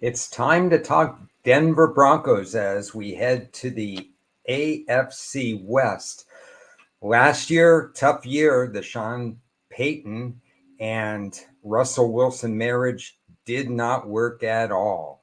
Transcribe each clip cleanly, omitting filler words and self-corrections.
It's time to talk Denver Broncos as we head to the AFC West. Last year, tough year, the Sean Payton and Russell Wilson marriage did not work at all.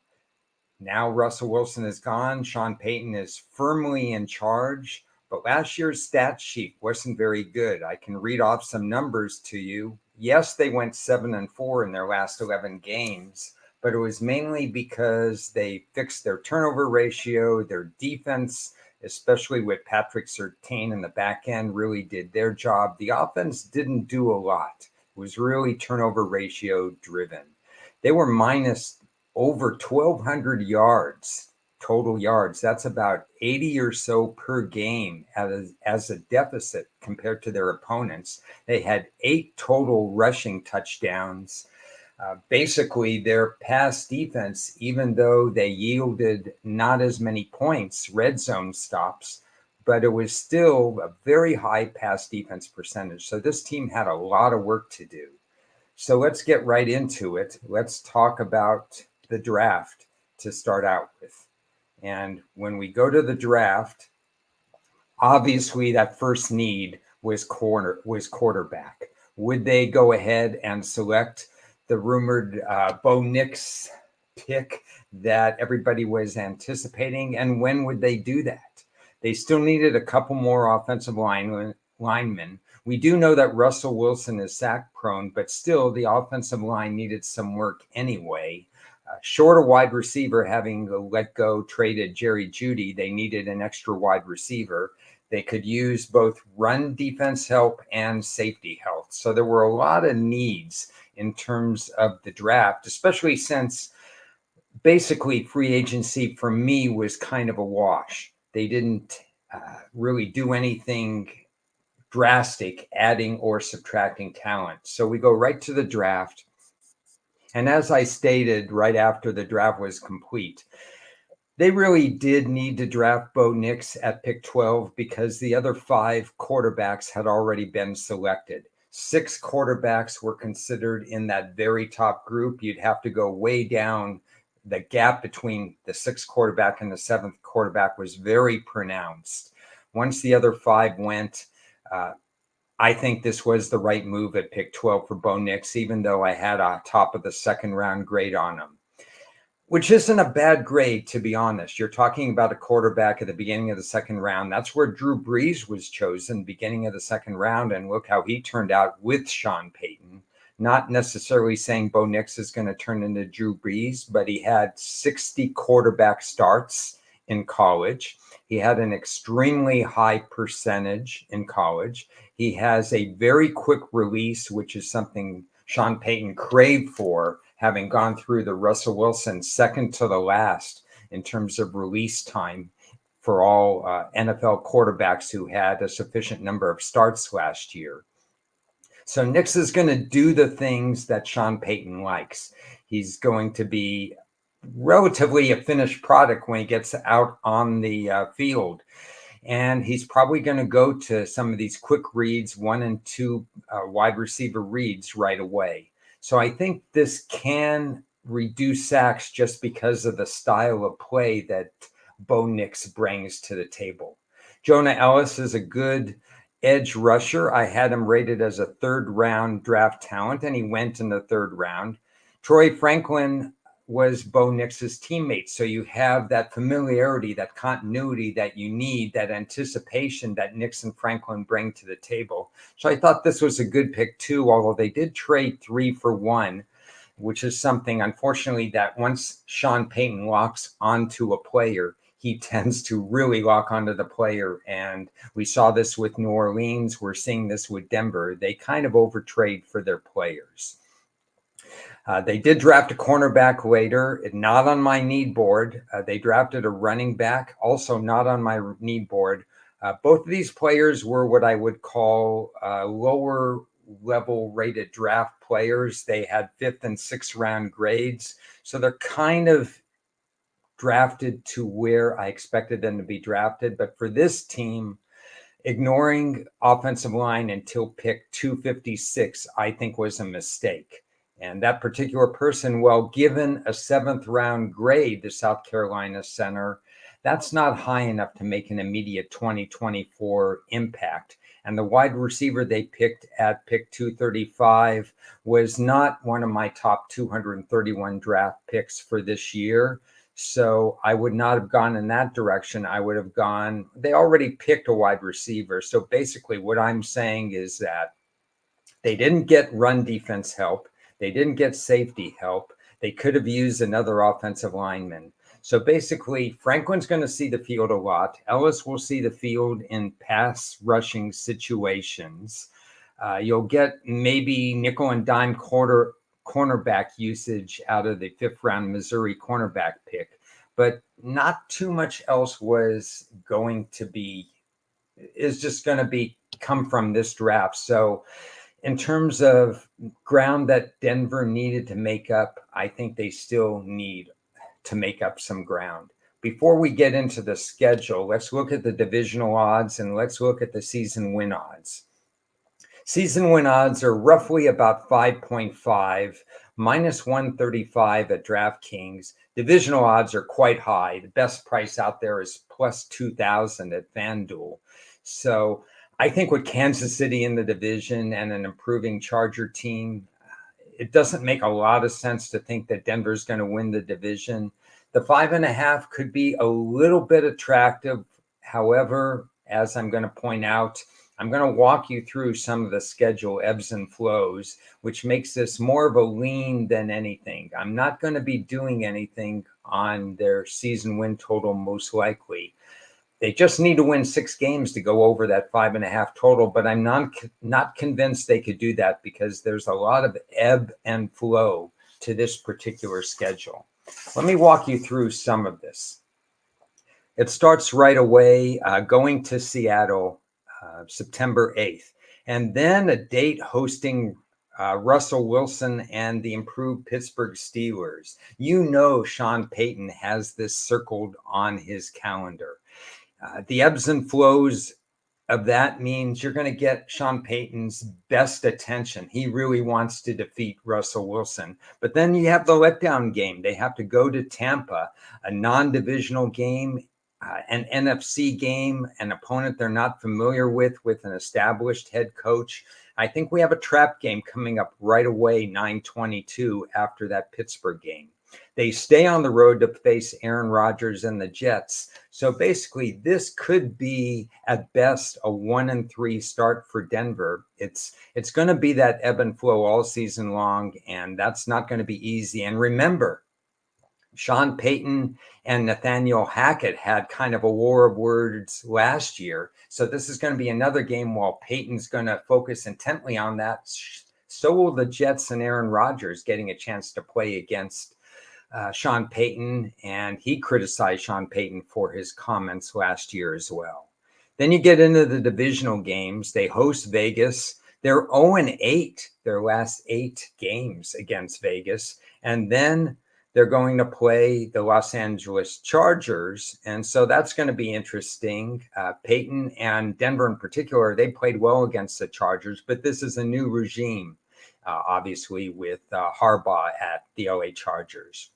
Now Russell Wilson is gone. Sean Payton is firmly in charge. But last year's stat sheet wasn't very good. I can read off some numbers to you. Yes, they went 7-4 in their last 11 games, but it was mainly because they fixed their turnover ratio. Their defense, especially with Patrick Surtain in the back end, really did their job. The offense didn't do a lot. It was really turnover ratio driven. They were minus over 1,200 yards, total yards. That's about 80 or so per game as a deficit compared to their opponents. They had 8 total rushing touchdowns. Basically, their pass defense, even though they yielded not as many points, red zone stops, but it was still a very high pass defense percentage. So this team had a lot of work to do. So let's get right into it. Let's talk about the draft to start out with. And when we go to the draft, obviously that first need was quarterback. Would they go ahead and select the rumored Bo Nix pick that everybody was anticipating? And when would they do that? They still needed a couple more offensive linemen. We do know that Russell Wilson is sack prone, but still the offensive line needed some work anyway. Short a wide receiver, having let go, traded Jerry Jeudy, they needed an extra wide receiver. They could use both run defense help and safety help. So there were a lot of needs in terms of the draft, especially since basically free agency for me was kind of a wash. They didn't really do anything drastic, adding or subtracting talent. So we go right to the draft. And as I stated right after the draft was complete, they really did need to draft Bo Nix at pick 12 because the other 5 quarterbacks had already been selected. 6 quarterbacks were considered in that very top group. You'd have to go way down. The gap between the 6th quarterback and the 7th quarterback was very pronounced. Once the other 5 went, I think this was the right move at pick 12 for Bo Nix, even though I had a top of the second round grade on him, which isn't a bad grade, to be honest. You're talking about a quarterback at the beginning of the second round. That's where Drew Brees was chosen, beginning of the second round, and look how he turned out with Sean Payton. Not necessarily saying Bo Nix is going to turn into Drew Brees, but he had 60 quarterback starts in college. He had an extremely high percentage in college. He has a very quick release, which is something Sean Payton craved for, having gone through the Russell Wilson second to the last in terms of release time for all NFL quarterbacks who had a sufficient number of starts last year. So Nix is going to do the things that Sean Payton likes. He's going to be relatively a finished product when he gets out on the field. And he's probably going to go to some of these quick reads, 1 and 2 wide receiver reads right away. So I think this can reduce sacks just because of the style of play that Bo Nix brings to the table. Jonah Ellis is a good edge rusher. I had him rated as a 3rd round draft talent, and he went in the 3rd round. Troy Franklin was Bo Nix's teammate. So you have that familiarity, that continuity that you need, that anticipation that Nix and Franklin bring to the table. So I thought this was a good pick too, although they did trade 3 for 1, which is something, unfortunately, that once Sean Payton locks onto a player, he tends to really lock onto the player. And we saw this with New Orleans. We're seeing this with Denver. They kind of overtrade for their players. They did draft a cornerback later, not on my need board. They drafted a running back, also not on my need board. Both of these players were what I would call lower level rated draft players. They had 5th and 6th round grades. So they're kind of drafted to where I expected them to be drafted. But for this team, ignoring offensive line until pick 256, I think was a mistake. And that particular person, well, given a 7th-round grade, the South Carolina center, that's not high enough to make an immediate 2024 impact. And the wide receiver they picked at pick 235 was not one of my top 231 draft picks for this year. So I would not have gone in that direction. I would have gone, they already picked a wide receiver. So basically, what I'm saying is that they didn't get run defense help. They didn't get safety help. They could have used another offensive lineman. So basically, Franklin's going to see the field a lot. Ellis will see the field in pass rushing situations. You'll get maybe nickel and dime cornerback usage out of the 5th-round Missouri cornerback pick, but not too much else is just going to be come from this draft. So in terms of ground that Denver needed to make up, I think they still need to make up some ground. Before we get into the schedule, let's look at the divisional odds and let's look at the season win odds. Season win odds are roughly about 5.5, minus 135 at DraftKings. Divisional odds are quite high. The best price out there is plus 2,000 at FanDuel. So I think with Kansas City in the division and an improving Charger team, it doesn't make a lot of sense to think that Denver's going to win the division. The 5.5 could be a little bit attractive. However, as I'm going to point out, I'm going to walk you through some of the schedule ebbs and flows, which makes this more of a lean than anything. I'm not going to be doing anything on their season win total, most likely. They just need to win 6 games to go over that 5.5 total, but I'm not convinced they could do that because there's a lot of ebb and flow to this particular schedule. Let me walk you through some of this. It starts right away going to Seattle, September 8th, and then a date hosting Russell Wilson and the improved Pittsburgh Steelers. You know Sean Payton has this circled on his calendar. The ebbs and flows of that means you're going to get Sean Payton's best attention. He really wants to defeat Russell Wilson. But then you have the letdown game. They have to go to Tampa, a non-divisional game, an NFC game, an opponent they're not familiar with an established head coach. I think we have a trap game coming up right away, 9/22, after that Pittsburgh game. They stay on the road to face Aaron Rodgers and the Jets. So basically, this could be at best a 1-3 start for Denver. It's going to be that ebb and flow all season long, and that's not going to be easy. And remember, Sean Payton and Nathaniel Hackett had kind of a war of words last year. So this is going to be another game while Payton's going to focus intently on that. So will the Jets and Aaron Rodgers getting a chance to play against Sean Payton, and he criticized Sean Payton for his comments last year as well. Then you get into the divisional games. They host Vegas. They're 0-8 their last 8 games against Vegas. And then they're going to play the Los Angeles Chargers. And so that's going to be interesting. Payton and Denver in particular, they played well against the Chargers, but this is a new regime, obviously, with Harbaugh at the LA Chargers.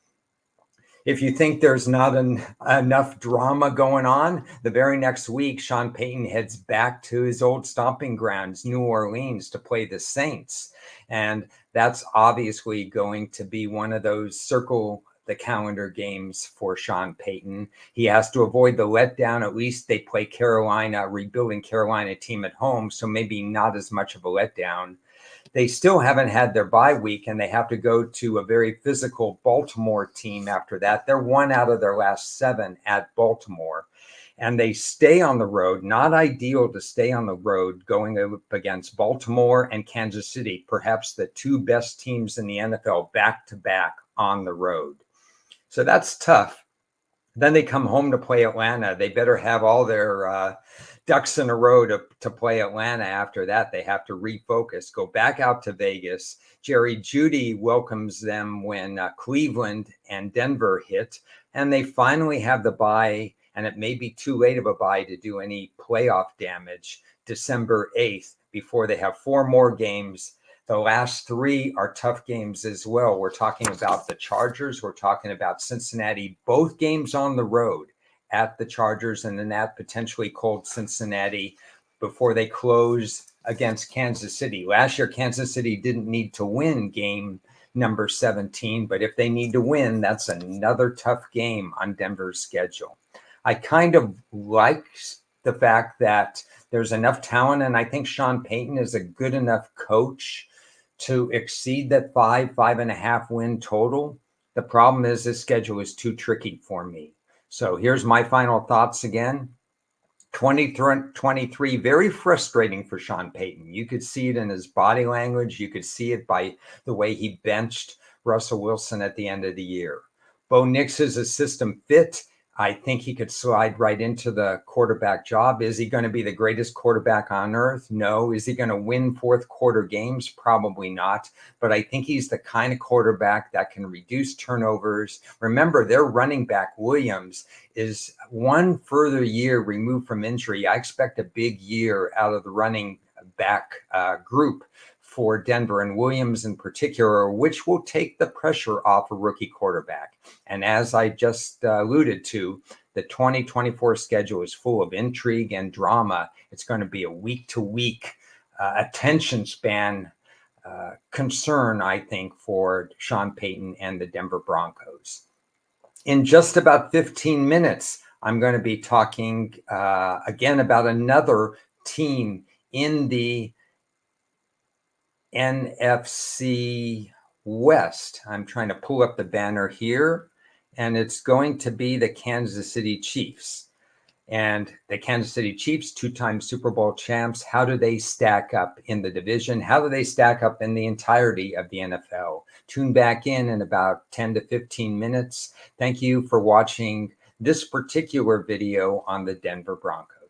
If you think there's not enough drama going on, the very next week, Sean Payton heads back to his old stomping grounds, New Orleans, to play the Saints. And that's obviously going to be one of those circle the calendar games for Sean Payton. He has to avoid the letdown. At least they play Carolina, rebuilding Carolina team at home, so maybe not as much of a letdown. They still haven't had their bye week, and they have to go to a very physical Baltimore team after that. They're 1 out of their last 7 at Baltimore, and they stay on the road. Not ideal to stay on the road going up against Baltimore and Kansas City, perhaps the 2 best teams in the NFL back-to-back on the road. So that's tough. Then they come home to play Atlanta. They better have all their ducks in a row to play Atlanta. After that, they have to refocus, go back out to Vegas. Jerry Jeudy welcomes them when Cleveland and Denver hit, and they finally have the bye, and it may be too late of a bye to do any playoff damage, December 8th, before they have 4 more games. The last three are tough games as well. We're talking about the Chargers. We're talking about Cincinnati, both games on the road at the Chargers, and then at potentially cold Cincinnati before they close against Kansas City. Last year, Kansas City didn't need to win game number 17, but if they need to win, that's another tough game on Denver's schedule. I kind of like the fact that there's enough talent, and I think Sean Payton is a good enough coach to exceed that 5.5 win total. The problem is this schedule is too tricky for me. So here's my final thoughts again. 2023, very frustrating for Sean Payton. You could see it in his body language. You could see it by the way he benched Russell Wilson at the end of the year. Bo Nix is a system fit. I think he could slide right into the quarterback job. Is he going to be the greatest quarterback on earth? No. Is he going to win fourth quarter games? Probably not. But I think he's the kind of quarterback that can reduce turnovers. Remember, their running back, Williams, is one further year removed from injury. I expect a big year out of the running back group for Denver, and Williams in particular, which will take the pressure off a rookie quarterback. And as I just alluded to, the 2024 schedule is full of intrigue and drama. It's going to be a week-to-week attention span concern, I think, for Sean Payton and the Denver Broncos. In just about 15 minutes, I'm going to be talking again about another team in the NFC West. I'm trying to pull up the banner here, and it's going to be the Kansas City Chiefs. And the Kansas City Chiefs, two-time Super Bowl champs, how do they stack up in the division? How do they stack up in the entirety of the NFL? Tune back in about 10 to 15 minutes. Thank you for watching this particular video on the Denver Broncos.